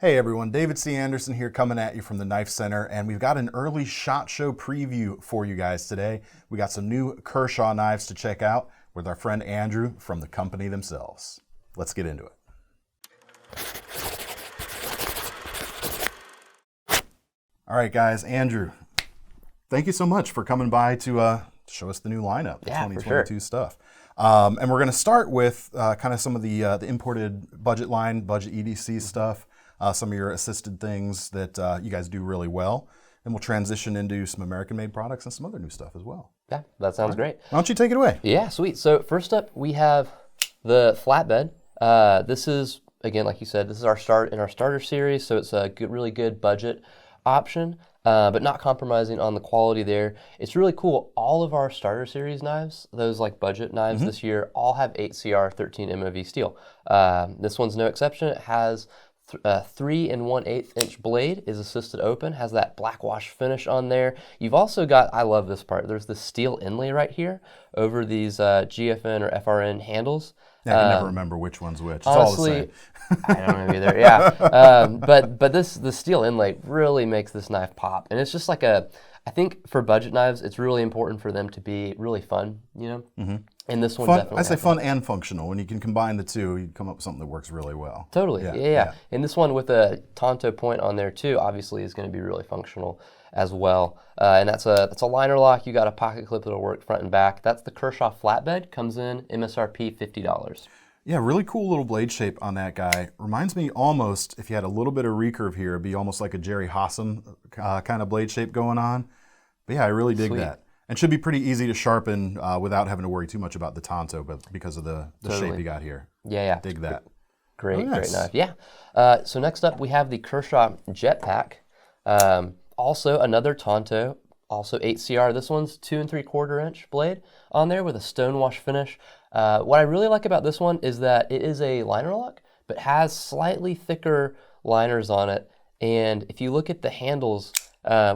Hey everyone, David C. Anderson here coming at you from the Knife Center, and we've got an early SHOT Show preview for you guys today. We got some new Kershaw knives to check out with our friend Andrew from the company themselves. Let's get into it. All right guys, Andrew, thank you so much for coming by to show us the new lineup, the 2022 stuff. And we're going to start with kind of some of the imported budget line, budget EDC stuff. Some of your assisted things that you guys do really well. And we'll transition into some American-made products and some other new stuff as well. Yeah, that sounds great. Why don't you take it away? Yeah, sweet. So first up, we have the Flatbed. This is, again, like you said, this is our start in our starter series, so it's a good, really good budget option, but not compromising on the quality there. It's really cool. All of our starter series knives, those like budget knives this year, all have 8CR 13 MOV steel. This one's no exception. It has 3 1/8 inch blade, is assisted open, has that black wash finish on there. You've also got, I love this part, there's the steel inlay right here over these GFN or FRN handles. Yeah, I can never remember which one's which. It's honestly, all the same. I don't know either. Yeah, but the steel inlay really makes this knife pop, and it's just like I think for budget knives, it's really important for them to be really fun, you know. And this one definitely. I say fun and functional. When you can combine the two, you come up with something that works really well. Totally. Yeah. And this one with a Tonto point on there too, obviously, is going to be really functional as well. And that's a liner lock. You got a pocket clip that'll work front and back. That's the Kershaw Flatbed. Comes in MSRP $50. Yeah, really cool little blade shape on that guy. Reminds me almost, if you had a little bit of recurve here, it'd be almost like a Jerry Hassam kind of blade shape going on. But yeah, I really dig that. And should be pretty easy to sharpen without having to worry too much about the Tonto, but because of the shape you got here. Yeah. Dig that. Great knife. Yeah. So next up, we have the Kershaw Jetpack. Also another Tonto, also 8CR. This one's 2 3/4 inch blade on there with a stonewash finish. What I really like about this one is that it is a liner lock, but has slightly thicker liners on it. And if you look at the handles,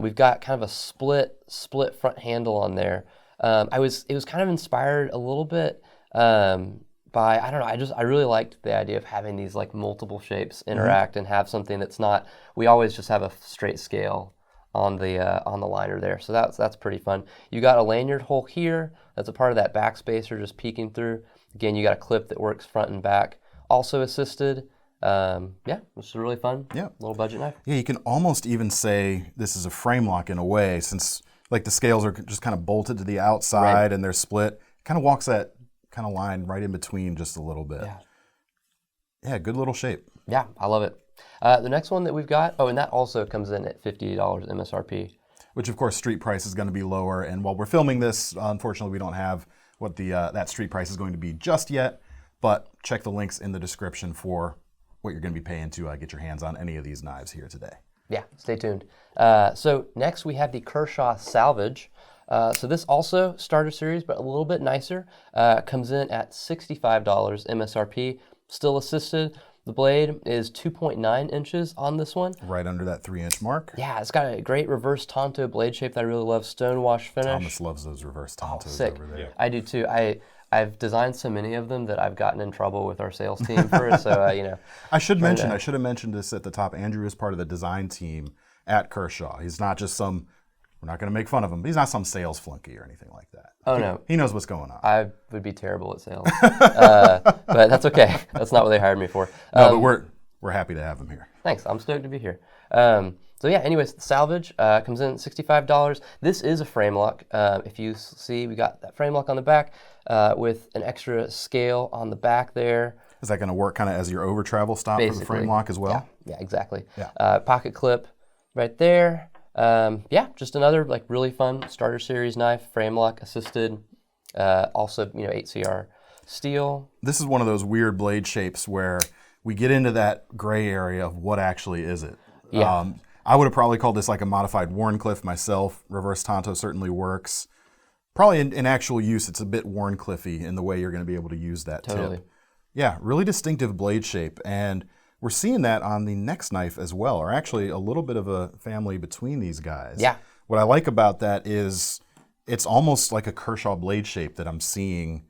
we've got kind of a split front handle on there. It was kind of inspired a little bit by, I don't know, I really liked the idea of having these like multiple shapes interact and have something that's not, we always just have a straight scale on the liner there. So that's pretty fun. You got a lanyard hole here. That's a part of that back spacer just peeking through. Again, you got a clip that works front and back. Also assisted. Yeah, this is really fun. Yeah. Little budget knife. Yeah, you can almost even say this is a frame lock in a way, since like the scales are just kind of bolted to the outside and they're split. Kind of walks that kind of line right in between just a little bit. Yeah, good little shape. Yeah, I love it. The next one that we've got, and that also comes in at $50 MSRP. Which of course street price is going to be lower, and while we're filming this, unfortunately we don't have what the that street price is going to be just yet, but check the links in the description for what you're going to be paying to get your hands on any of these knives here today. Yeah, stay tuned. So next we have the Kershaw Salvage. So this also starter series, but a little bit nicer. Comes in at $65 MSRP, still assisted. The blade is 2.9 inches on this one. Right under that 3-inch mark. Yeah, it's got a great reverse Tonto blade shape that I really love. Stonewash finish. Thomas loves those reverse Tontos over there. Yeah. I do too. I've designed so many of them that I've gotten in trouble with our sales team for it. So you know. I should have mentioned this at the top. Andrew is part of the design team at Kershaw. He's not just some. We're not going to make fun of him, but he's not some sales flunky or anything like that. Oh, no. He knows what's going on. I would be terrible at sales. But that's okay. That's not what they hired me for. No, but we're happy to have him here. Thanks. I'm stoked to be here. So yeah, anyways, the Salvage comes in at $65. This is a frame lock. If you see, we got that frame lock on the back with an extra scale on the back there. Is that going to work kind of as your over travel stop for the frame lock as well? Yeah, exactly. Yeah. Pocket clip right there. Yeah, just another like really fun starter series knife, frame lock assisted, also 8CR steel. This is one of those weird blade shapes where we get into that gray area of what actually is it. Yeah. I would have probably called this like a modified Wharncliffe myself. Reverse Tonto certainly works. Probably in actual use, it's a bit Wharncliffe-y in the way you're going to be able to use that tip. Yeah, really distinctive blade shape, and we're seeing that on the next knife as well, or actually a little bit of a family between these guys. Yeah. What I like about that is it's almost like a Kershaw blade shape that I'm seeing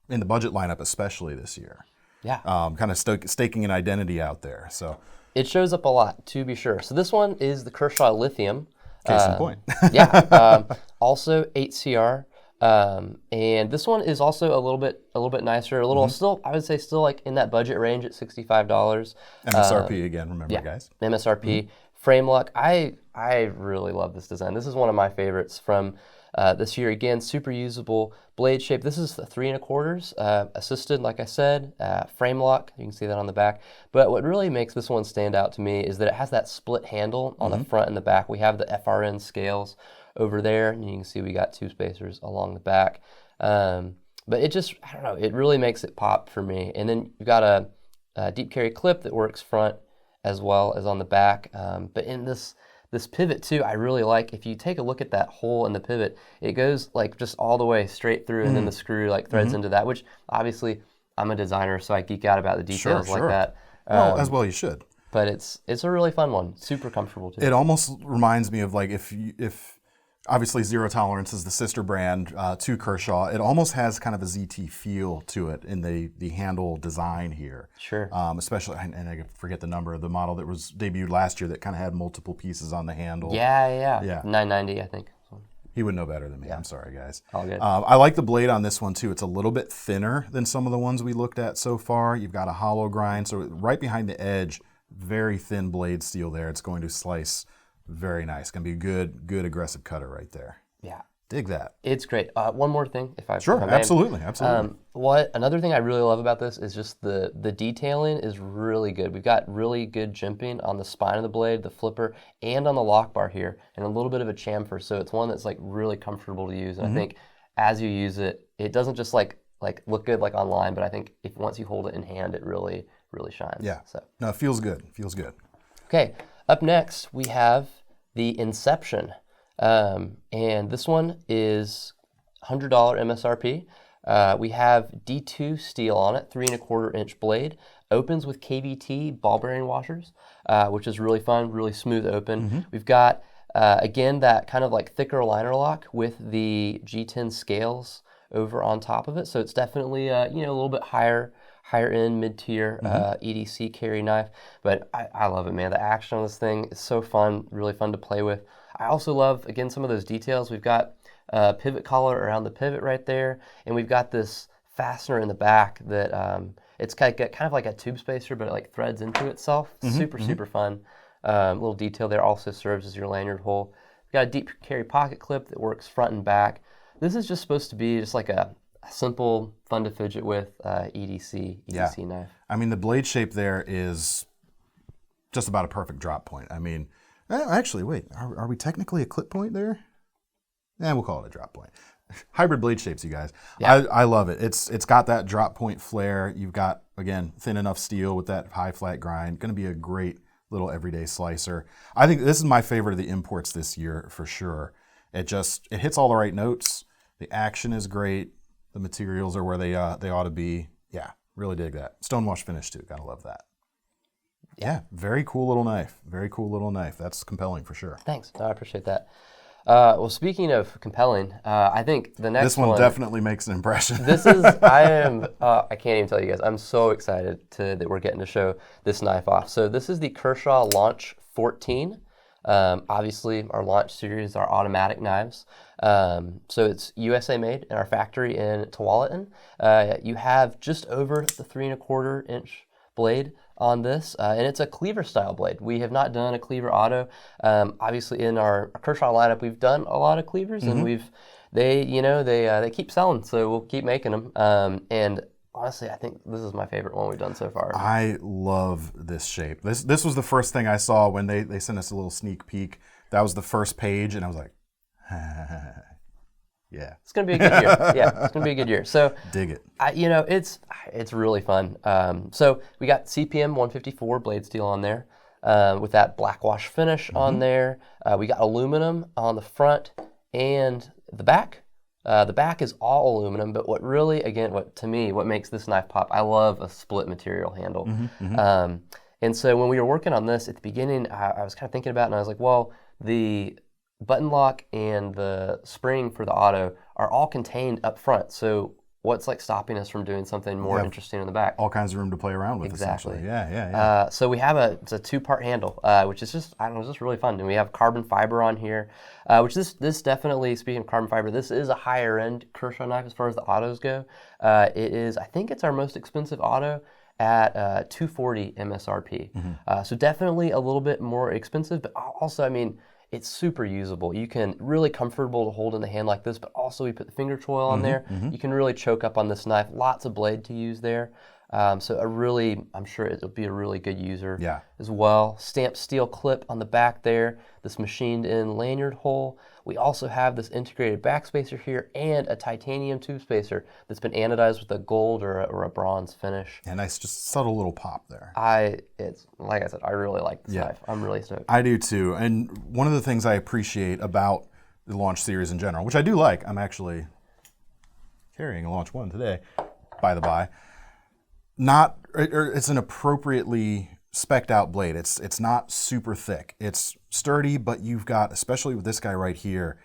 in the budget lineup, especially this year. Yeah. Kind of staking an identity out there. So It shows up a lot, to be sure. So this one is the Kershaw Lithium. Case in point. Also 8CR. And this one is also a little bit nicer, a little still, I would say still like in that budget range at $65. MSRP again, remember guys. MSRP. Frame lock. I really love this design. This is one of my favorites from this year. Again, super usable blade shape. This is the 3 1/4 assisted, like I said, frame lock. You can see that on the back. But what really makes this one stand out to me is that it has that split handle on the front and the back. We have the FRN scales over there, and you can see we got 2 spacers along the back. But it just, I don't know, it really makes it pop for me. And then you've got a deep carry clip that works front as well as on the back. But in this pivot too, I really like, if you take a look at that hole in the pivot, it goes like just all the way straight through, and then the screw like threads into that, which obviously I'm a designer, so I geek out about the details like that. Well, as well you should. But it's a really fun one, super comfortable too. It almost reminds me of like if obviously Zero Tolerance is the sister brand to Kershaw. It almost has kind of a ZT feel to it in the handle design here. Sure. Especially, and I forget the number of the model that was debuted last year that kind of had multiple pieces on the handle. Yeah. 990, I think. He would know better than me. I'm sorry, guys. All good. I like the blade on this one too. It's a little bit thinner than some of the ones we looked at so far. You've got a hollow grind, so right behind the edge, very thin blade steel there. It's going to slice very nice. Going to be a good aggressive cutter right there. Yeah. Dig that. It's great. One more thing, if I Sure, absolutely. Another thing I really love about this is just the detailing is really good. We've got really good jimping on the spine of the blade, the flipper, and on the lock bar here, and a little bit of a chamfer. So it's one that's like really comfortable to use. And I think as you use it, it doesn't just like look good like online, but I think if once you hold it in hand, it really shines. Yeah. So no, it feels good. Feels good. Okay. Up next, we have the Inception. And this one is $100 MSRP. We have D2 steel on it, 3 1/4 inch blade. Opens with KVT ball bearing washers, which is really fun, really smooth open. We've got, again, that kind of like thicker liner lock with the G10 scales over on top of it. So it's definitely, a little bit higher end, mid-tier EDC carry knife. But I love it, man. The action on this thing is so fun, really fun to play with. I also love, again, some of those details. We've got a pivot collar around the pivot right there, and we've got this fastener in the back that it's kind of like a tube spacer, but it like threads into itself. Super fun. Little detail there, also serves as your lanyard hole. We've got a deep carry pocket clip that works front and back. This is just supposed to be just like a simple, fun to fidget with EDC knife. I mean, the blade shape there is just about a perfect drop point. I mean, actually, wait, are we technically a clip point there? We'll call it a drop point. Hybrid blade shapes, you guys. Yeah. I love it. It's got that drop point flare. You've got, again, thin enough steel with that high flat grind. Going to be a great little everyday slicer. I think this is my favorite of the imports this year for sure. It hits all the right notes. The action is great. The materials are where they ought to be. Yeah, really dig that. Stonewash finish too. Gotta love that. Yeah, very cool little knife. Very cool little knife. That's compelling for sure. Thanks. No, I appreciate that. Well, speaking of compelling, I think the next one... This one definitely makes an impression. I can't even tell you guys. I'm so excited that we're getting to show this knife off. So this is the Kershaw Launch 14. Obviously, our Launch series are automatic knives. So it's USA made in our factory in Tualatin. You have just over the 3 1/4 inch blade on this, and it's a cleaver style blade. We have not done a cleaver auto. Obviously, in our Kershaw lineup, we've done a lot of cleavers, and they keep selling, so we'll keep making them. And honestly, I think this is my favorite one we've done so far. I love this shape. This was the first thing I saw when they sent us a little sneak peek. That was the first page, and I was like, yeah. It's going to be a good year. Yeah, it's going to be a good year. So dig it. It's really fun. So we got CPM 154 blade steel on there with that black wash finish on there. We got aluminum on the front and the back. The back is all aluminum, but what makes this knife pop, I love a split material handle. And so when we were working on this at the beginning, I was kind of thinking about it, and I was like, well, the button lock and the spring for the auto are all contained up front. So what's like stopping us from doing something more interesting in the back? All kinds of room to play around with, Exactly. essentially. Yeah. So we have it's a 2-part handle, which is just, I don't know, just really fun. And we have carbon fiber on here, which this definitely, speaking of carbon fiber, this is a higher end Kershaw knife as far as the autos go. It is, I think it's our most expensive auto at $240 MSRP. So definitely a little bit more expensive, but also, I mean, it's super usable. You can really comfortable to hold in the hand like this, but also we put the finger choil on there. You can really choke up on this knife. Lots of blade to use there. So I'm sure it'll be a really good user as well. Stamped steel clip on the back there, this machined in lanyard hole. We also have this integrated backspacer here and a titanium tube spacer that's been anodized with a gold or a bronze finish. Yeah, nice, just subtle little pop there. It's like I said, I really like this knife. I'm really stoked. I do too. And one of the things I appreciate about the Launch series in general, which I do like, I'm actually carrying a Launch 1 today, by the by. It's an appropriately spec'd out blade. It's not super thick. It's sturdy, but you've got, especially with this guy right here,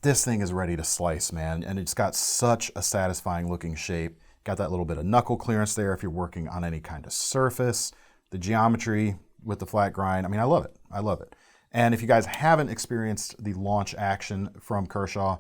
this thing is ready to slice, man. And it's got such a satisfying looking shape. Got that little bit of knuckle clearance there if you're working on any kind of surface. The geometry with the flat grind, I mean, I love it. I love it. And if you guys haven't experienced the Launch action from Kershaw,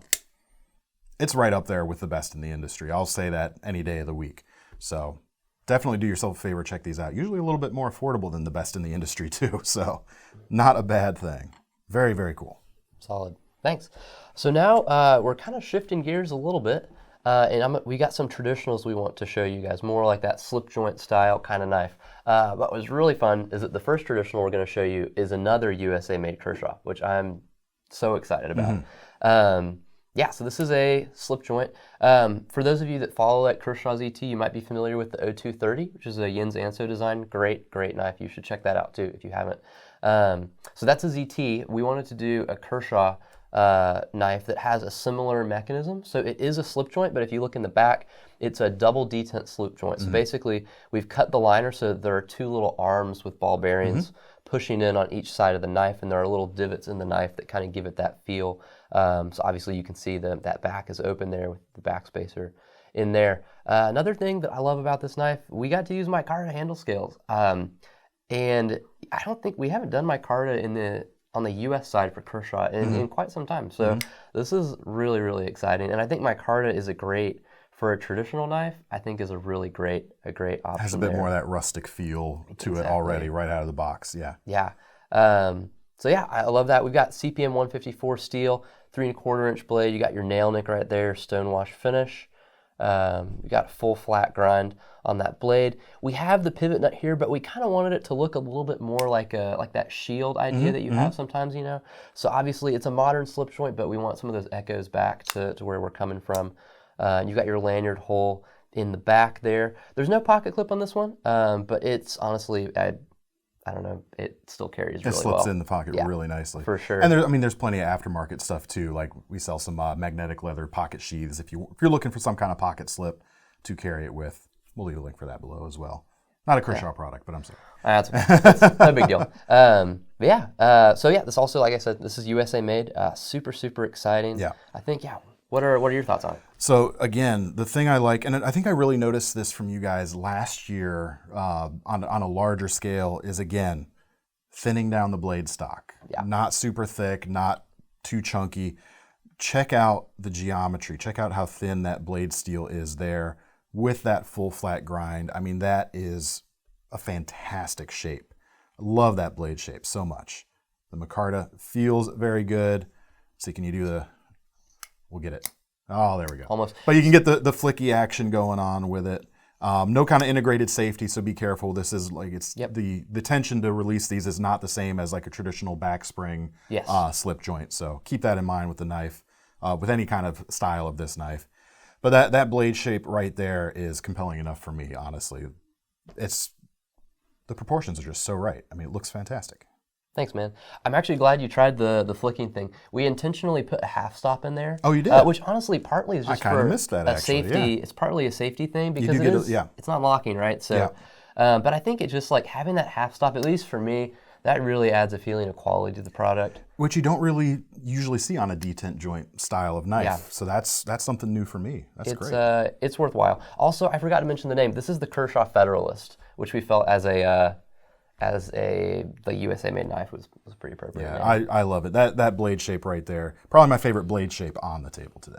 it's right up there with the best in the industry. I'll say that any day of the week. So definitely do yourself a favor, check these out. Usually a little bit more affordable than the best in the industry too, so not a bad thing. Very, very cool. Solid. Thanks. So now we're kind of shifting gears a little bit, and we got some traditionals we want to show you guys, more like that slip joint style kind of knife. What was really fun is that the first traditional we're going to show you is another USA-made Kershaw, which I'm so excited about. So this is a slip joint. For those of you that follow at Kershaw ZT, you might be familiar with the 0230, which is a Jens Anso design. Great knife. You should check that out too if you haven't. So that's a ZT. We wanted to do a Kershaw knife that has a similar mechanism. So it is a slip joint, but if you look in the back, it's a double detent slip joint. So basically, we've cut the liner so there are 2 little arms with ball bearings pushing in on each side of the knife, and there are little divots in the knife that kind of give it that feel. So obviously you can see that back is open there with the backspacer in there. Another thing that I love about this knife, we got to use micarta handle scales. And I don't think we haven't done micarta on the US side for Kershaw in quite some time. So this is really, really exciting. And I think micarta is for a traditional knife, I think is a really great option. Has a bit more of that rustic feel to it already, right out of the box. Yeah. So yeah, I love that. We've got CPM 154 steel, 3 1/4 inch blade. You got your nail nick right there, stonewash finish. You got a full flat grind on that blade. We have the pivot nut here, but we kind of wanted it to look a little bit more like that shield idea that you have sometimes, you know. So obviously it's a modern slip joint, but we want some of those echoes back to where we're coming from. You've got your lanyard hole in the back there. There's no pocket clip on this one, but it's honestly, I don't know, it still carries really well. It slips in the pocket really nicely. For sure. And there's plenty of aftermarket stuff too. Like we sell some magnetic leather pocket sheaths. If you're looking for some kind of pocket slip to carry it with, we'll leave a link for that below as well. Not a Kershaw product, but I'm sorry. That's no big deal. This also, like I said, this is USA made. Super, super exciting. Yeah. I think, What are your thoughts on it? So again, the thing I like, and I think I really noticed this from you guys last year on a larger scale, is again, thinning down the blade stock. Yeah. Not super thick, not too chunky. Check out the geometry. Check out how thin that blade steel is there with that full flat grind. I mean, that is a fantastic shape. I love that blade shape so much. The micarta feels very good. So can you do we'll get it. Oh, there we go. Almost. But you can get the flicky action going on with it. No kind of integrated safety, so be careful. This is like the tension to release these is not the same as like a traditional back spring slip joint. So keep that in mind with the knife, with any kind of style of this knife. But that blade shape right there is compelling enough for me, honestly. The proportions are just so right. I mean, it looks fantastic. Thanks, man. I'm actually glad you tried the flicking thing. We intentionally put a half stop in there. Oh, you did? Which honestly partly is just for missed that, actually, safety. Yeah. It's partly a safety thing because it's not locking, right? So, but I think it's just like having that half stop, at least for me, that really adds a feeling of quality to the product. Which you don't really usually see on a detent joint style of knife. Yeah. So that's something new for me. That's great. It's worthwhile. Also, I forgot to mention the name. This is the Kershaw Federalist, which we felt as the USA made knife was pretty appropriate. Yeah, I love it. That blade shape right there, probably my favorite blade shape on the table today.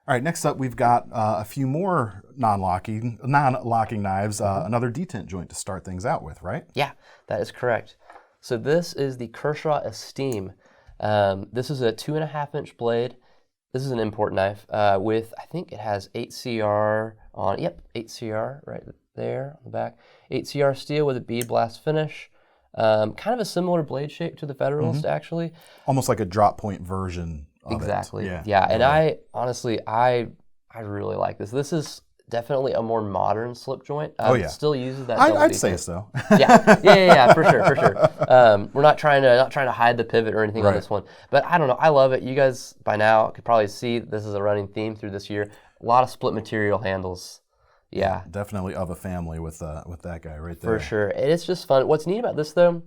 All right, next up we've got a few more non-locking knives, another detent joint to start things out with, right? Yeah, that is correct. So this is the Kershaw Esteem. This is a 2.5-inch blade. This is an import knife with, I think it has 8CR on, 8CR right there on the back. 8CR steel with a bead blast finish. Kind of a similar blade shape to the Federalist, actually. Almost like a drop point version of exactly. it. Yeah, and I honestly, I really like this. This is definitely a more modern slip joint. It still uses that. I'd say so. yeah, for sure. We're not trying to hide the pivot or anything on this one, but I don't know. I love it. You guys by now could probably see this is a running theme through this year. A lot of split material handles. Yeah, definitely of a family with that guy right there. For sure, it's just fun. What's neat about this though,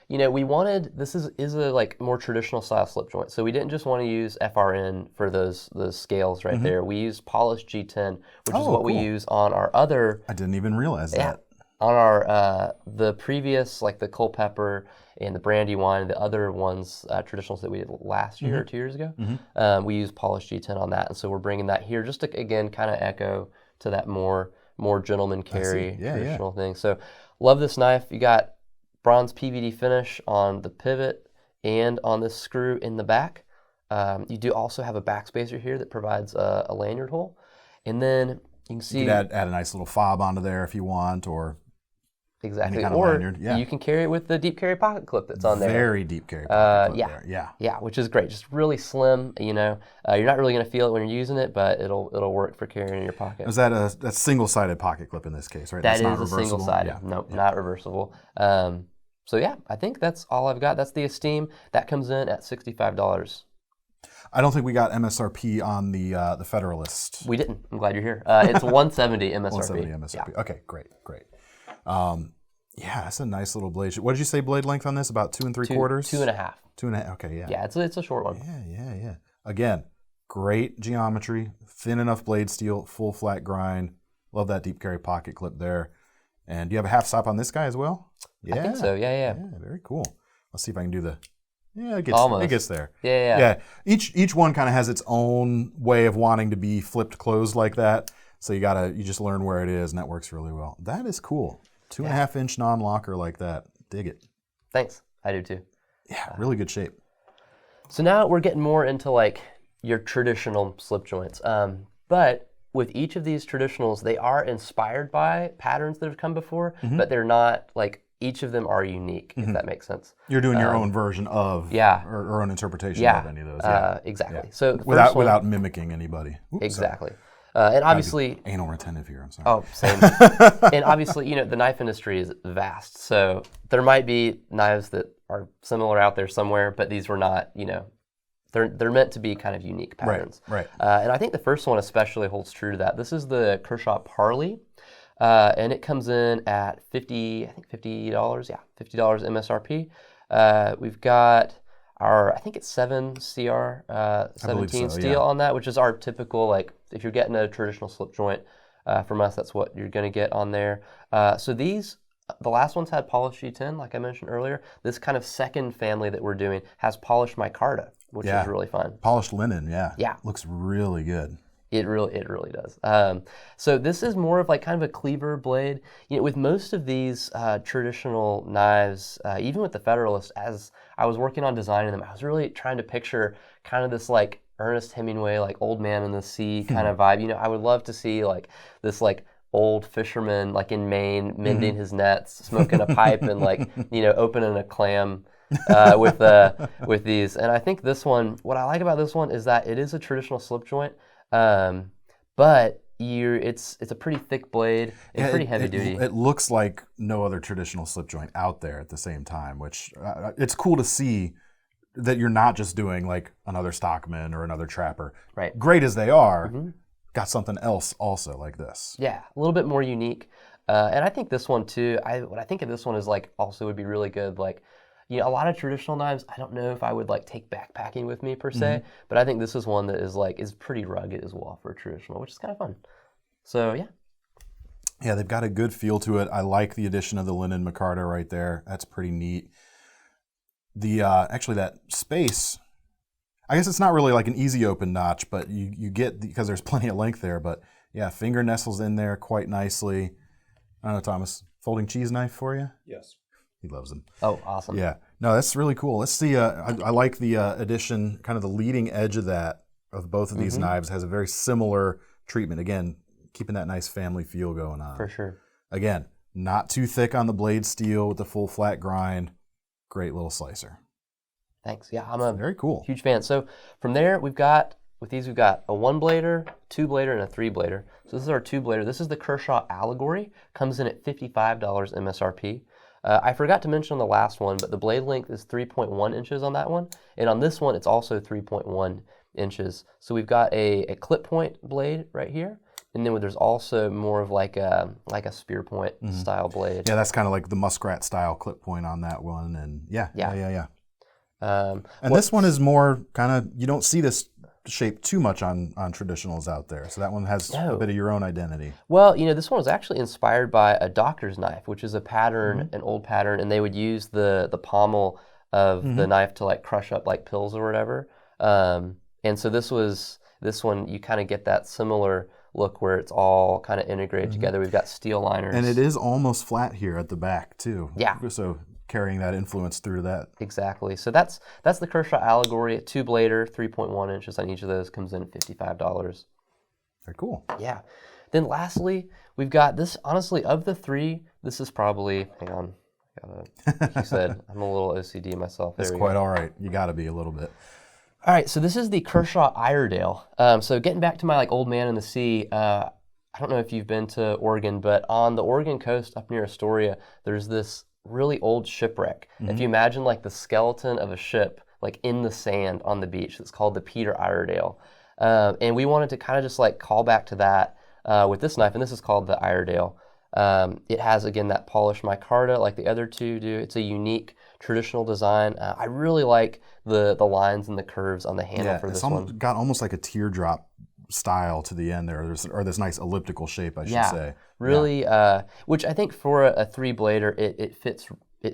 we wanted, this is a like more traditional style slip joint. So we didn't just want to use FRN for those scales right there. We used polished G10, which is what we use on our other. I didn't even realize that. On our the previous, like the Culpeper and the Brandywine, the other ones, traditionals that we did last year or 2 years ago, we used polished G10 on that. And so we're bringing that here just to, again, kind of echo to that more gentleman carry traditional thing. So love this knife. You got bronze PVD finish on the pivot and on this screw in the back. You do also have a backspacer here that provides a lanyard hole. And then you can see... You can add a nice little fob onto there if you want, or... Exactly. Any kind or of lanyard. You can carry it with the deep carry pocket clip that's on there. Very deep carry pocket clip there. Yeah, which is great. Just really slim, you're not really going to feel it when you're using it, but it'll work for carrying in your pocket. Is that a single-sided pocket clip in this case, right? That is a single-sided. Nope, not reversible. So yeah, I think that's all I've got. That's the Esteem. That comes in at $65. I don't think we got MSRP on the Federalist. We didn't. I'm glad you're here. It's $170 MSRP. $170 MSRP. Yeah. Okay, great. Yeah, that's a nice little blade. What did you say blade length on this? About 2 3/4? 2.5. 2.5. Okay, yeah. Yeah, it's a short one. Yeah. Again, great geometry, thin enough blade steel, full flat grind. Love that deep carry pocket clip there. And do you have a half stop on this guy as well? Yeah. I think so. Yeah. Very cool. Let's see if I can do the. Yeah, it gets there. Yeah. Each one kind of has its own way of wanting to be flipped closed like that. So you just learn where it is, and that works really well. That is cool. 2.5-inch non-locker like that. Dig it. Thanks. I do too. Yeah, really good shape. So now we're getting more into like your traditional slip joints. But with each of these traditionals, they are inspired by patterns that have come before, but they're not like, each of them are unique, if that makes sense. You're doing your own version of, or own interpretation of any of those. Exactly. Yeah. So without mimicking anybody. Oops, exactly. And obviously... Anal retentive here, I'm sorry. Oh, same. And obviously, the knife industry is vast. So there might be knives that are similar out there somewhere, but these were not, they're meant to be kind of unique patterns. Right. And I think the first one especially holds true to that. This is the Kershaw Parley, and it comes in at $50. Yeah, $50 MSRP. We've got I think it's 7CR 17 steel on that, which is our typical, like, if you're getting a traditional slip joint from us, that's what you're going to get on there. So the last ones had polished G10, like I mentioned earlier. This kind of second family that we're doing has polished micarta, which is really fun. Polished linen, Yeah. Looks really good. It really does. So this is more of like kind of a cleaver blade. With most of these traditional knives, even with the Federalist, as I was working on designing them, I was really trying to picture kind of this like Ernest Hemingway, like Old Man in the Sea kind of vibe. I would love to see like this like old fisherman like in Maine mending his nets, smoking a pipe and like, opening a clam with these. And I think this one, what I like about this one is that it is a traditional slip joint. But it's a pretty thick blade and pretty heavy duty. It looks like no other traditional slip joint out there at the same time, which it's cool to see that you're not just doing like another Stockman or another Trapper. Right. Great as they are, got something else also like this. Yeah, a little bit more unique. And I think this one too, what I think of this one is like also would be really good, like a lot of traditional knives, I don't know if I would like take backpacking with me per se, but I think this is one that is pretty rugged as well for traditional, which is kind of fun. So yeah. Yeah, they've got a good feel to it. I like the addition of the linen micarta right there. That's pretty neat. The actually that space, I guess it's not really like an easy open notch, but you get, because there's plenty of length there, but yeah, finger nestles in there quite nicely. I don't know, Thomas, folding cheese knife for you? Yes. He loves them. Oh, awesome. Yeah. No, that's really cool. Let's see. I like the addition, kind of the leading edge of that, of both of these knives has a very similar treatment. Again, keeping that nice family feel going on. For sure. Again, not too thick on the blade steel with the full flat grind. Great little slicer. Thanks. Yeah, I'm a very cool. Huge fan. So from there, we've got a 1-blader, 2-blader, and a 3-blader. So this is our 2-blader. This is the Kershaw Allegory. Comes in at $55 MSRP. I forgot to mention on the last one, but the blade length is 3.1 inches on that one. And on this one, it's also 3.1 inches. So we've got a clip point blade right here. And then there's also more of like a spear point style blade. Yeah, that's kind of like the muskrat style clip point on that one. And yeah. And this one is more kind of, you don't see this shape too much on traditionals out there. So that one has a bit of your own identity. Well, this one was actually inspired by a doctor's knife, which is a pattern, an old pattern, and they would use the pommel of the knife to like crush up like pills or whatever. And so this one, you kind of get that similar look where it's all kind of integrated together. We've got steel liners. And it is almost flat here at the back too. Yeah. So carrying that influence through that. Exactly. So that's the Kershaw Allegory, a 2-blader, 3.1 inches on each of those, comes in at $55. Very cool. Yeah. Then lastly, we've got this, honestly, of the three, this is probably, hang on, like you said, I'm a little OCD myself. That's quite all right. You got to be a little bit. All right, so this is the Kershaw Iredale. So getting back to my like old man in the sea, I don't know if you've been to Oregon, but on the Oregon coast up near Astoria, there's this really old shipwreck. If you imagine like the skeleton of a ship like in the sand on the beach, it's called the Peter Iredale. And we wanted to kind of just like call back to that with this knife, and this is called the Iredale. It has, again, that polished micarta like the other two do. It's a unique traditional design. I really like the lines and the curves on the handle for this one. Got almost like a teardrop style to the end there, or this nice elliptical shape, I should say. Really, which I think for a 3-blader, it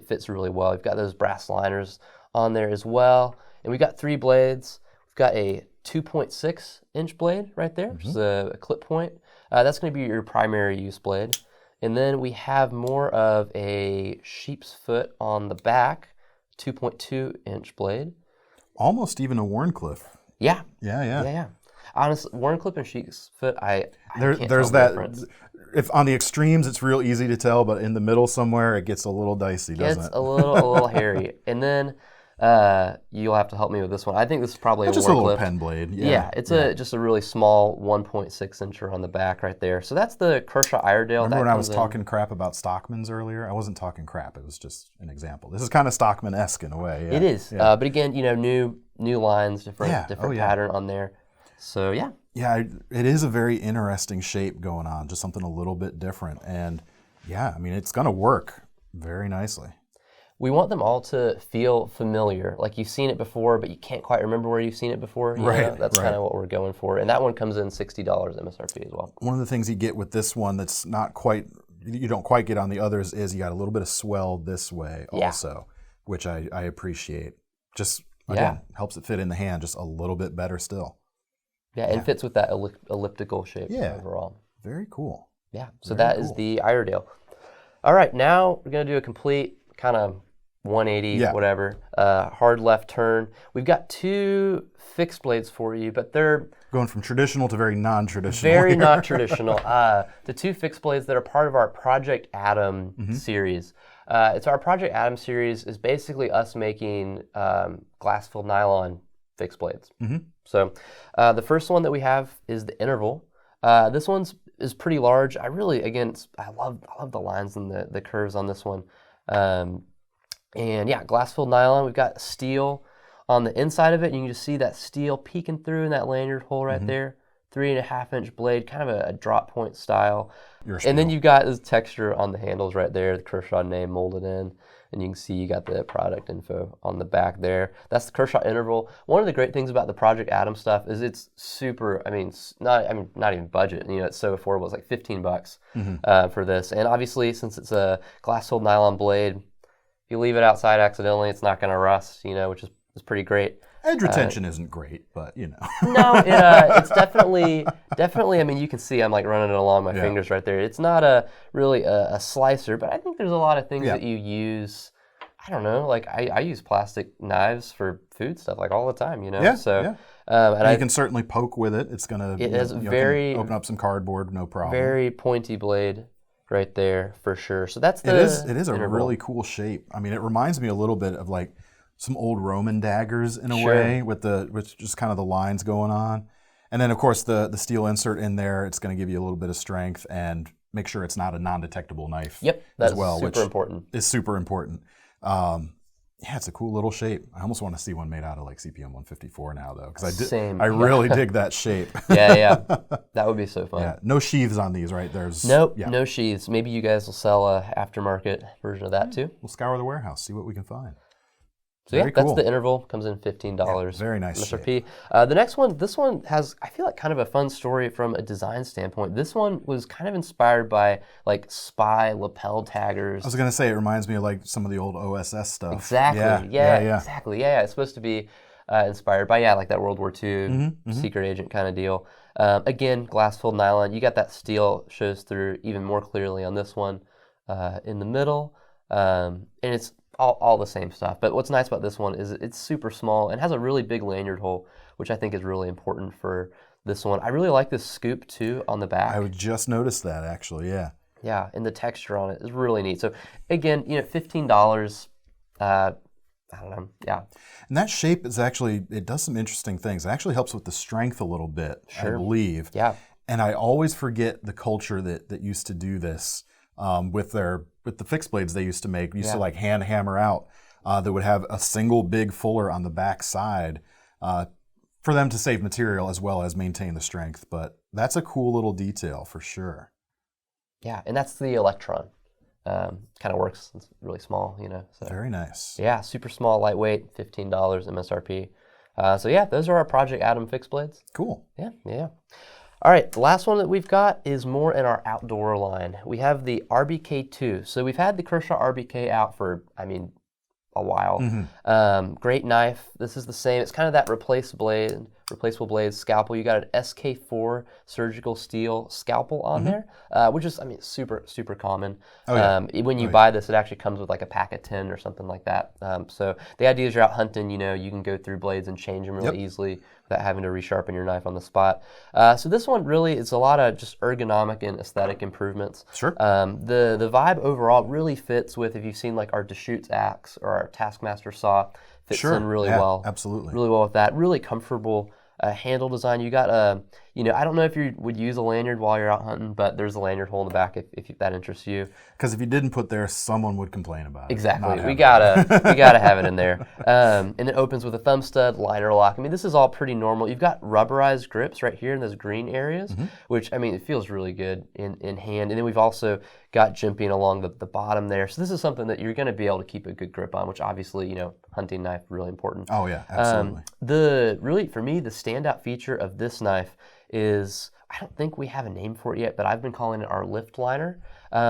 fits really well. We've got those brass liners on there as well. And we've got 3 blades. We've got a 2.6 inch blade right there, which is a clip point. That's going to be your primary use blade. And then we have more of a sheep's foot on the back, 2.2 inch blade. Almost even a Wharncliffe. Yeah. Yeah. Honestly, Wharncliffe and sheep's foot, I there's can't tell that. The difference. If on the extremes, it's real easy to tell, but in the middle somewhere, it gets a little dicey, doesn't it? It's a little hairy. And then you'll have to help me with this one. I think this is probably just a a little Wharncliffe. pen blade. Yeah, it's just a really small 1.6 incher on the back right there. So that's the Kershaw Iredale. Remember when I was talking crap about Stockman's earlier? I wasn't talking crap. It was just an example. This is kind of Stockman-esque in a way. Yeah. It is. Yeah. But again, new lines, different pattern on there. So yeah. Yeah, it is a very interesting shape going on, just something a little bit different. And yeah, I mean, it's going to work very nicely. We want them all to feel familiar, like you've seen it before, but you can't quite remember where you've seen it before. That's kind of what we're going for. And that one comes in $60 MSRP as well. One of the things you get with this one that's not quite, you don't quite get on the others, is you got a little bit of swell this way also, which I appreciate. Just, again, helps it fit in the hand just a little bit better still. Yeah, and fits with that elliptical shape overall. Very cool. Yeah, so that is the Iredale. All right, now we're going to do a complete kind of 180, whatever, hard left turn. We've got 2 fixed blades for you, but they're going from traditional to very non-traditional. Very not traditional. The 2 fixed blades that are part of our Project Adam series. It's our Project Adam series is basically us making glass-filled nylon fixed blades. So the first one that we have is the Interval. This is pretty large. I love the lines and the curves on this one. And yeah, glass-filled nylon. We've got steel on the inside of it. And you can just see that steel peeking through in that lanyard hole right there. 3.5-inch blade, kind of a drop point style. And then you've got this texture on the handles right there, the Kershaw name molded in. And you can see you got the product info on the back there. That's the Kershaw interval. One of the great things about the Project Atom stuff is it's super, not even budget. It's so affordable. It's like $15 for this. And obviously, since it's a glass-filled nylon blade, if you leave it outside accidentally, it's not going to rust, which is pretty great. Edge retention isn't great, but No, it's definitely. You can see I'm like running it along my fingers right there. It's not really a slicer, but I think there's a lot of things that you use. I don't know, like I use plastic knives for food stuff like all the time, and you can certainly poke with it. It's gonna. It has can open up some cardboard, no problem. Very pointy blade right there for sure. So that's the. It is a really cool shape. I mean, it reminds me a little bit of like some old Roman daggers in a way with just kind of the lines going on. And then of course the steel insert in there, it's going to give you a little bit of strength and make sure it's not a non-detectable knife that's as well, super important. Is super important. It's a cool little shape. I almost want to see one made out of like CPM 154 now though, because I really dig that shape. Yeah. That would be so fun. Yeah. No sheaths on these, right? No sheaths. Maybe you guys will sell a aftermarket version of that too. We'll scour the warehouse, see what we can find. So that's the interval. Comes in $15. Very nice MSRP. The next one, this one has, I feel like, kind of a fun story from a design standpoint. This one was kind of inspired by like spy lapel taggers. I was gonna say it reminds me of like some of the old OSS stuff. Exactly. Yeah. Exactly. Yeah. It's supposed to be inspired by like that World War II secret agent kind of deal. Again, glass-filled nylon. You got that steel shows through even more clearly on this one in the middle, and it's all the same stuff. But what's nice about this one is it's super small and has a really big lanyard hole, which I think is really important for this one. I really like this scoop too on the back. I would just notice that actually, yeah. Yeah, and the texture on it is really neat. So again, $15. I don't know, yeah. And that shape is actually, it does some interesting things. It actually helps with the strength a little bit, I believe. Yeah. And I always forget the culture that used to do this with the fixed blades they used to make. Used to like hand hammer out. That would have a single big fuller on the back side for them to save material as well as maintain the strength. But that's a cool little detail for sure. Yeah, and that's the Electron. Kind of works. It's really small, So. Very nice. Yeah, super small, lightweight, $15 MSRP. Those are our Project Atom fixed blades. Cool. Yeah. All right, the last one that we've got is more in our outdoor line. We have the RBK2. So we've had the Kershaw RBK out for, a while. Great knife. This is the same. It's kind of that replaceable blade scalpel. You got an SK4 surgical steel scalpel on there, which is, super, super common. When you buy this, it actually comes with like a pack of 10 or something like that. So the idea is you're out hunting, you can go through blades and change them really easily without having to resharpen your knife on the spot. So this one really is a lot of just ergonomic and aesthetic improvements. Sure. The vibe overall really fits with, if you've seen like our Deschutes axe or our Taskmaster saw, fits in really well. Absolutely. Really well with that. Really comfortable handle design. You got I don't know if you would use a lanyard while you're out hunting, but there's a lanyard hole in the back if that interests you. Because if you didn't put there, someone would complain about it. Exactly. We gotta have it in there. And it opens with a thumb stud, liner lock. This is all pretty normal. You've got rubberized grips right here in those green areas, which it feels really good in hand. And then we've also got jimping along the bottom there. So this is something that you're going to be able to keep a good grip on, which obviously, hunting knife, really important. Oh yeah, absolutely. For me, the standout feature of this knife is, I don't think we have a name for it yet, but I've been calling it our lift liner.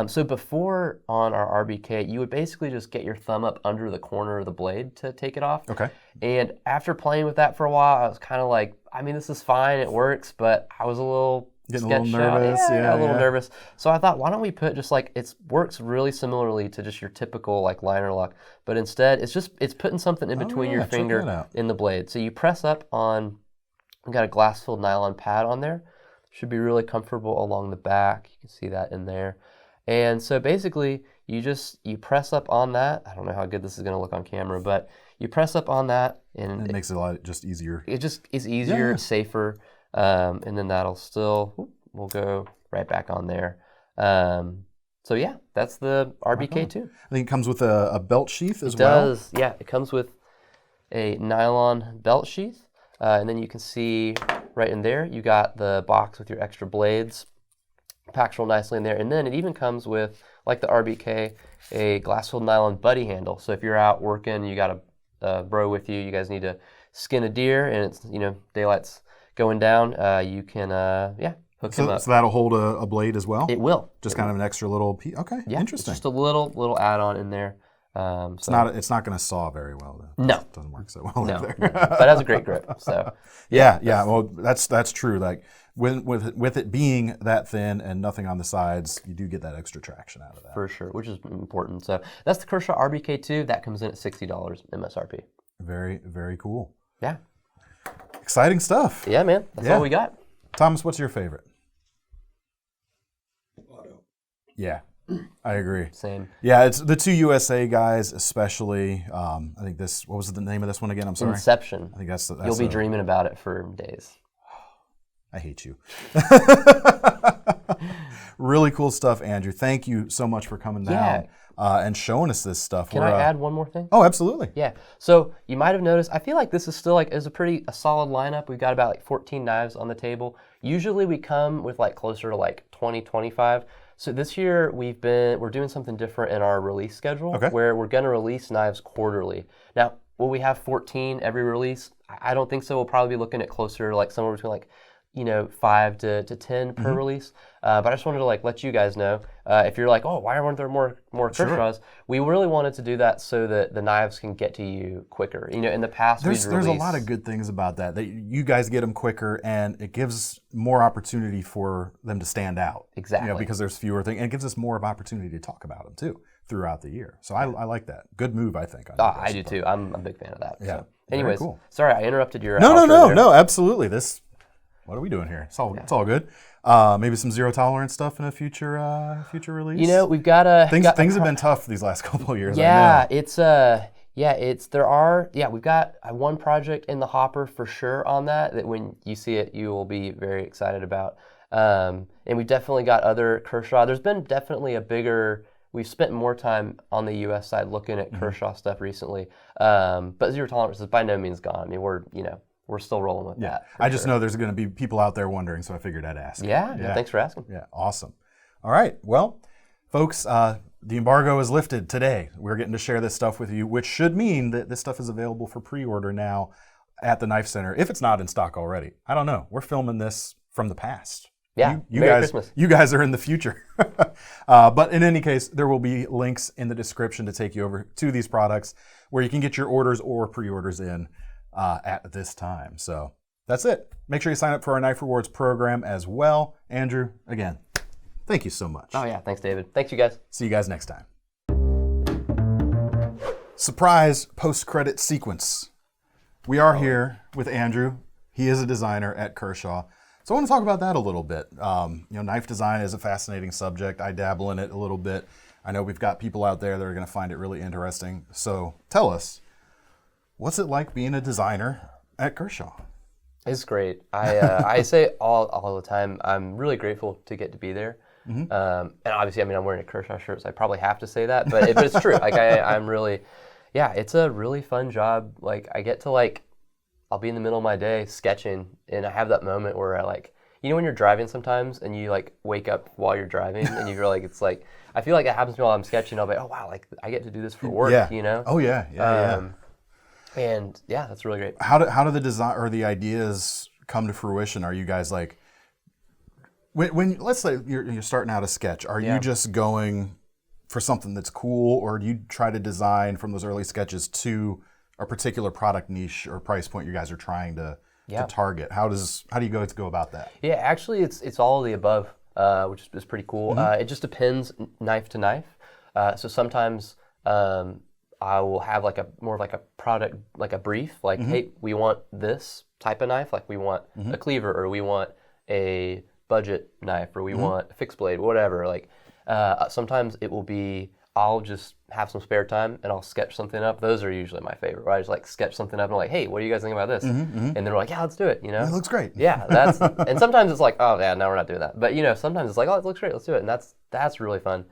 So before on our RBK, you would basically just get your thumb up under the corner of the blade to take it off. Okay. And after playing with that for a while, I was kind of like, this is fine, it works, but I was a little nervous. Yeah, a little nervous. So I thought, why don't we put just like, it works really similarly to just your typical like liner lock, but instead it's putting something in between your finger in the blade. So you press up on, we've got a glass-filled nylon pad on there. Should be really comfortable along the back. You can see that in there. And so basically, you press up on that. I don't know how good this is going to look on camera, but you press up on that, and it makes it a lot just easier. It just is easier, it's safer, and then we'll go right back on there. So that's the RBK2. I think it comes with a belt sheath as well. It does, yeah. It comes with a nylon belt sheath, and then you can see right in there. You got the box with your extra blades. Packs real nicely in there. And then it even comes with, like the RBK, a glass-filled nylon buddy handle. So if you're out working, you got a bro with you guys need to skin a deer, and it's, daylight's going down, you can, hook him up. So that'll hold a blade as well? It will. Just kind of an extra little piece. Okay, interesting. It's just a little add-on in there. It's not going to saw very well, though. No. It doesn't work so well there. No. But it has a great grip. So yeah. Well, that's true. Like with it being that thin and nothing on the sides, you do get that extra traction out of that. For sure, which is important. So that's the Kershaw RBK2. That comes in at $60 MSRP. Very, very cool. Yeah. Exciting stuff. Yeah, man. That's all we got. Thomas, what's your favorite? Auto. Yeah. I agree. Same. Yeah, it's the two USA guys, especially. I think what was the name of this one again? I'm sorry. Inception. I think that's You'll be dreaming about it for days. I hate you. Really cool stuff, Andrew. Thank you so much for coming down and showing us this stuff. Can I add one more thing? Oh, absolutely. Yeah. So you might have noticed, I feel like this is still is a solid lineup. We've got about 14 knives on the table. Usually we come with closer to 20, 25. So this year we're doing something different in our release schedule, where we're going to release knives quarterly. Now, will we have 14 every release? I don't think so. We'll probably be looking at closer to somewhere between 5 to 10 per release. But I just wanted to let you guys know, if you're oh, why aren't there more Kershaws? We really wanted to do that so that the knives can get to you quicker. In the past, there's a lot of good things about that you guys get them quicker, and it gives more opportunity for them to stand out. Exactly. Because there's fewer things, and it gives us more of opportunity to talk about them too throughout the year. So I like that. Good move, I think. I do too. I'm a big fan of that. Yeah. So. Anyways, cool. Sorry I interrupted your. No, absolutely. What are we doing here? It's all good. Maybe some zero tolerance stuff in a future release. We've got things have been tough these last couple of years. Yeah, we've got one project in the hopper for sure on that when you see it, you will be very excited about. And we've definitely got other Kershaw. There's been definitely we've spent more time on the U.S. side looking at Kershaw stuff recently. But zero tolerance is by no means gone. I mean, we're still rolling with that. I just know there's going to be people out there wondering, so I figured I'd ask. Yeah, thanks for asking. Yeah, awesome. All right, well, folks, the embargo is lifted today. We're getting to share this stuff with you, which should mean that this stuff is available for pre-order now at the KnifeCenter, if it's not in stock already. I don't know. We're filming this from the past. Yeah, Merry Christmas. You guys are in the future. But in any case, there will be links in the description to take you over to these products where you can get your orders or pre-orders in at this time. So that's it. Make sure you sign up for our Knife Rewards program as well. Andrew, again, thank you so much. Oh yeah, thanks David. Thanks you guys. See you guys next time. Surprise post-credit sequence. We are here with Andrew. He is a designer at Kershaw. So I want to talk about that a little bit. Knife design is a fascinating subject. I dabble in it a little bit. I know we've got people out there that are going to find it really interesting. So tell us, what's it like being a designer at Kershaw? It's great. I say all the time, I'm really grateful to get to be there. Mm-hmm. And obviously, I'm wearing a Kershaw shirt, so I probably have to say that, but it's true. I'm really, it's a really fun job. I get to I'll be in the middle of my day sketching, and I have that moment where when you're driving sometimes and you wake up while you're driving and you're I feel like it happens to me while I'm sketching. I'll be, oh wow, I get to do this for work, Oh yeah. And that's really great. How do the design or the ideas come to fruition? Are you guys when let's say you're starting out a sketch, are you just going for something that's cool, or do you try to design from those early sketches to a particular product niche or price point you guys are trying to target? How do you go about that? Yeah, actually it's all of the above, which is pretty cool. Mm-hmm. It just depends knife to knife. So sometimes I will have more of a product, a brief, mm-hmm. hey, we want this type of knife, we want mm-hmm. a cleaver, or we want a budget knife, or we mm-hmm. want a fixed blade, whatever. Sometimes it will be, I'll just have some spare time and I'll sketch something up. Those are usually my favorite, where I just sketch something up and I'm hey, what do you guys think about this? Mm-hmm, mm-hmm. And they're yeah, let's do it, It looks great. Yeah, and sometimes it's oh yeah, no, we're not doing that. But sometimes it's oh, it looks great, let's do it. And that's really fun,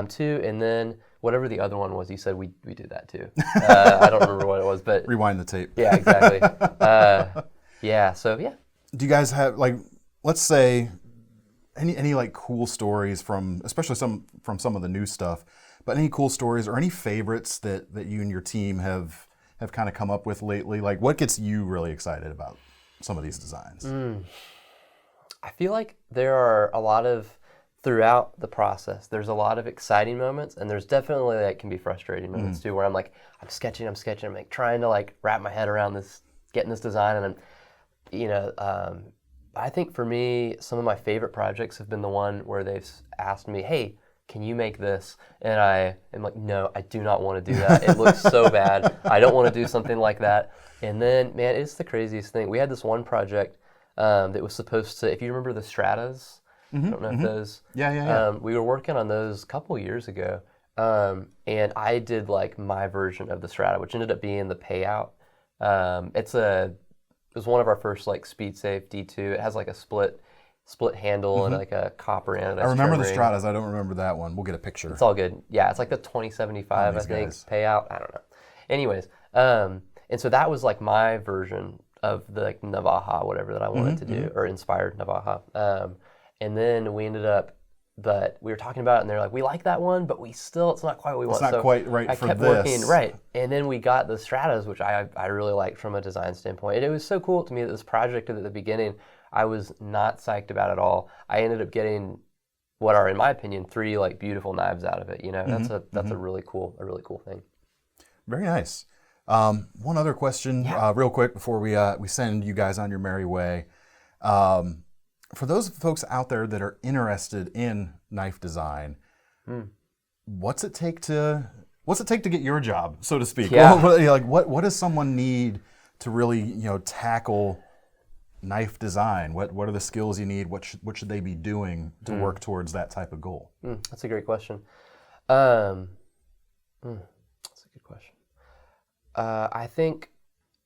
too. And then whatever the other one was, you said we do that too. I don't remember what it was, but rewind the tape. Yeah, exactly. So yeah. do you guys have, like, let's say, any like cool stories from, especially from some of the new stuff, but any cool stories or any favorites that you and your team have kind of come up with lately? Like, what gets you really excited about some of these designs? I feel like there are a lot of, throughout the process, there's a lot of exciting moments, and there's definitely like can be frustrating moments too, where I'm like, I'm sketching, I'm like trying to like wrap my head around this, getting this design, and I'm, I think for me, some of my favorite projects have been the one where they've asked me, hey, can you make this? And I am like, no, I do not want to do that. It looks so bad. I don't want to do something like that. And then, man, it's the craziest thing. We had this one project that was supposed to, if you remember the Stratas, I don't know if those. Yeah. We were working on those a couple years ago. And I did like my version of the Strata, which ended up being the Payout. It was one of our first like speed safe D2. It has like a split handle and like a copper anodized. I remember the ring. Stratas. I don't remember that one. We'll get a picture. It's all good. Yeah, it's like the 2075, I think, Payout. I don't know. Anyways, and so that was like my version of the like Navaja, whatever that I wanted to do, or inspired Navaja. And then we ended up, but we were talking about it, and they're like, we like that one, but it's not quite what we want. It's not quite right for this. I kept working, right. And then we got the Stratas, which I really liked from a design standpoint. And it was so cool to me that this project at the beginning, I was not psyched about at all. I ended up getting what are, in my opinion, 3 like beautiful knives out of it. That's a really cool thing. Very nice. One other question, real quick, before we send you guys on your merry way. For those folks out there that are interested in knife design, what's it take to get your job, so to speak? Yeah. What does someone need to really tackle knife design? What are the skills you need? What should they be doing to work towards that type of goal? That's a great question. That's a good question. I think.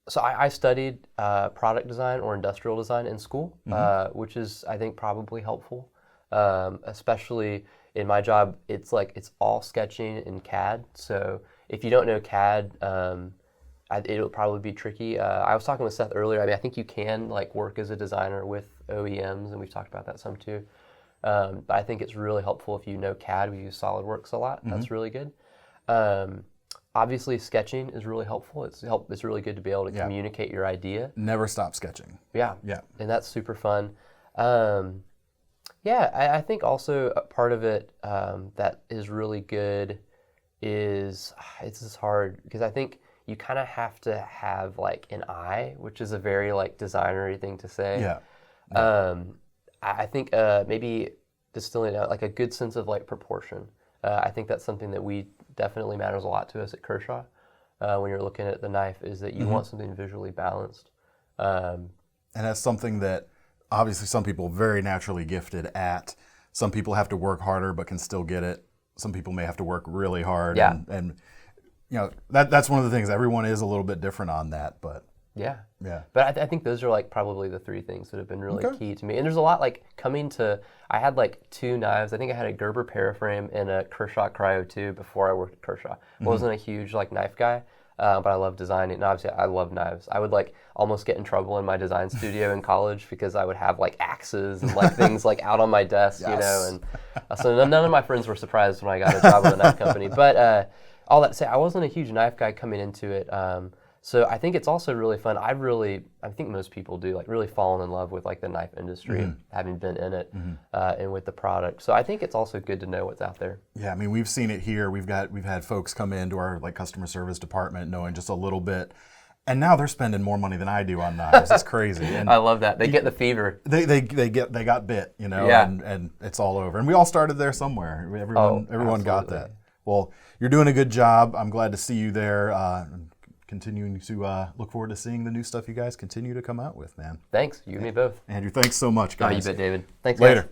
So I studied product design or industrial design in school, which is, I think, probably helpful, especially in my job. It's all sketching in CAD. So if you don't know CAD, it'll probably be tricky. I was talking with Seth earlier. I mean, I think you can like work as a designer with OEMs, and we've talked about that some too. But I think it's really helpful if you know CAD. We use SolidWorks a lot. That's really good. Obviously, sketching is really helpful. It's really good to be able to communicate your idea. Never stop sketching. Yeah. And that's super fun. I think also a part of it that is really good is, it's just hard because I think you kind of have to have like an eye, which is a very like designery thing to say. Yeah. I think maybe distilling out like a good sense of like proportion. I think that's something that definitely matters a lot to us at Kershaw when you're looking at the knife, is that you want something visually balanced. And that's something that obviously some people are very naturally gifted at. Some people have to work harder but can still get it. Some people may have to work really hard. Yeah. And that's one of the things. Everyone is a little bit different on that, but yeah. But I think those are like probably the 3 things that have been really key to me. And there's a lot like I had like 2 knives. I think I had a Gerber Paraframe and a Kershaw Cryo 2 before I worked at Kershaw. I wasn't a huge like knife guy, but I love designing. And obviously I love knives. I would like almost get in trouble in my design studio in college because I would have like axes and like things like out on my desk, and so none of my friends were surprised when I got a job with a knife company. But all that to say, I wasn't a huge knife guy coming into it. So I think it's also really fun. I think most people do, like really fallen in love with like the knife industry, having been in it, and with the product. So I think it's also good to know what's out there. Yeah, I mean, we've seen it here. We've had folks come into our like customer service department knowing just a little bit, and now they're spending more money than I do on knives. It's crazy. And I love that. They get the fever. They got bit, and it's all over. And we all started there somewhere. Everyone got that. Well, you're doing a good job. I'm glad to see you there. Continuing to look forward to seeing the new stuff you guys continue to come out with, man. Thanks. You and me both. Andrew, thanks so much, guys. Oh, you bet, David. Thanks, Later. Guys.